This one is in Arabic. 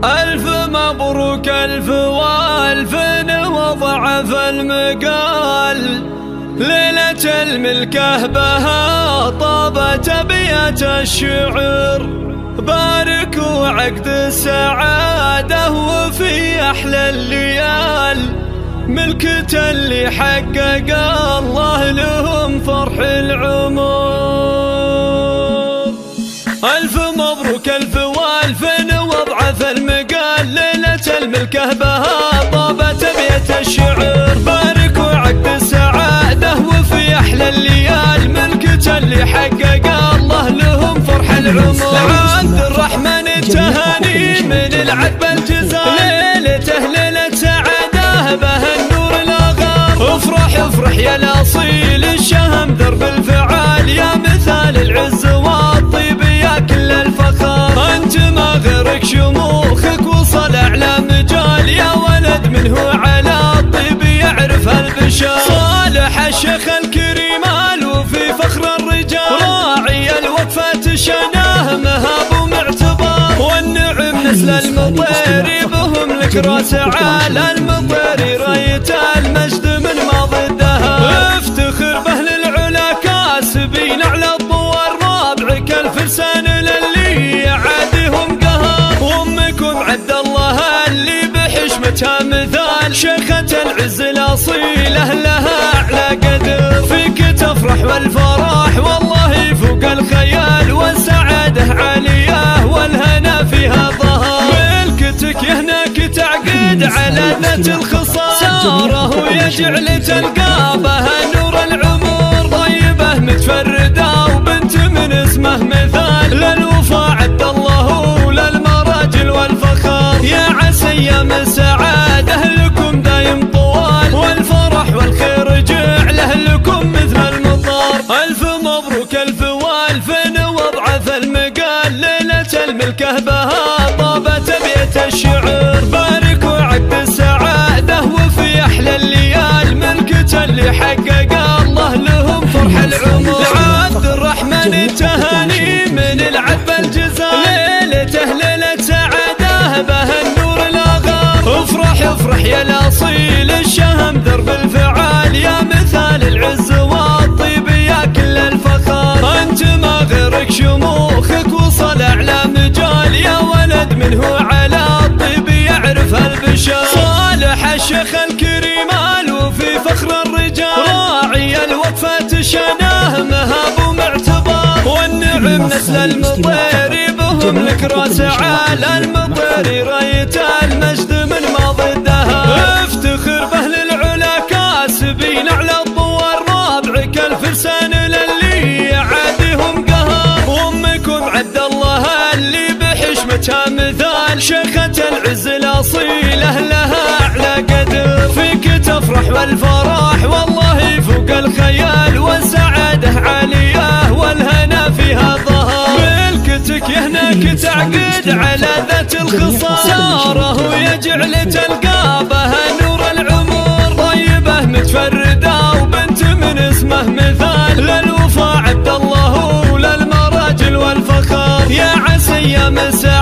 ألف مبروك ألف والف وضعف المقال، ليلة الملكة بها طابت أبيات الشعر. باركوا عقد السعادة وفي أحلى الليال، ملكة اللي حقق الله لهم فرح العمر. ألف مبروك ألف والف وضعف المقال، ليلة الملكة بها طابت أبيات الشعر. باركوا عقد السعادة وفي أحلى الليال، ملكة اللي حقق الله لهم فرح العمر. عبد الرحمن التهاني من العذب الجزال، ليلته ليلة سعادة بها النور الأغار. افرح افرح يا الأصيل الشهم درب الفعال، يا مثال العز والطيب يا كل الفخار. أنت ما غيرك شموخك وصل أعلى مجال، يا ولد منه على الطيب يعرف البشار. صالح الشيخ الكريم وفي فخر الرجال، راعي الوقفة شناه مهاب ومعتبر. والنعم نسل المطير بهم لك راس عال، المطير راية المجد من ما ضدها. افتخر بأهل العلا كاسبين على الطوار، رابعك الفرسان للي عادهم قهر. وامكم عبد الله اللي بحشمتها مثال، شيخة العز الأصيلة لها أعلى قدر. فيك تفرح والفرح والله فوق الخيال، والسعادة عالية والهنا فيها ظهر. ملكتك يهناك تعقد على ذات الخصال، ساره يجعل تلقى بها نور العمر. طيبة متفردة وبنت من اسمه مثال، للوفا عبد الله وللمراجل والفخار. يا عسى ايام السعادة لكم دايم طوال، والفرح والخير جعله لكم مثل المطار. ألف مبروك ألف والف وضعف المقال، ليلة الملكة بها طابت أبيات الشعر. باركوا عقد السعادة وفي أحلى الليال، ملكة اللي حقق الله لهم فرح العمر. عبد الرحمن التهاني من العذب الجزال، ليلته ليلة سعادة بها النور الأغار. افرح افرح يا الأصيل الشهم درب الفعال، يا مثال العز والطيب يا كل الفخار. أنت ما غيرك شموخك وصل أعلى مجال، يا ولد منه على الطيب يعرف البشار. صالح الشيخ الكريم وفي فخر الرجال، راعي الوقفة شناه مهاب ومعتبر. والنعم نسل المطير بهم لك راس عال، المطير راية المجد من ما ضدها. افتخر بأهل العلا كاسبين على الطوار، رابعك الفرسان للي عادهم قهر. وامكم عبد الله اللي بحشمتها مثال، شيخة العز الأصيلة لها أعلى قدر. فيك تفرح والفرح والله فوق الخيال، والسعادة عالية والهنا فيها ظهر. ملكتك يهناك تعقد على ذات الخصال، ساره يجعل تلقى بها نور العمر. طيبة متفردة وبنت من اسمه مثال، للوفا عبد الله وللمراجل والفخار. يا عسى ايام السعادة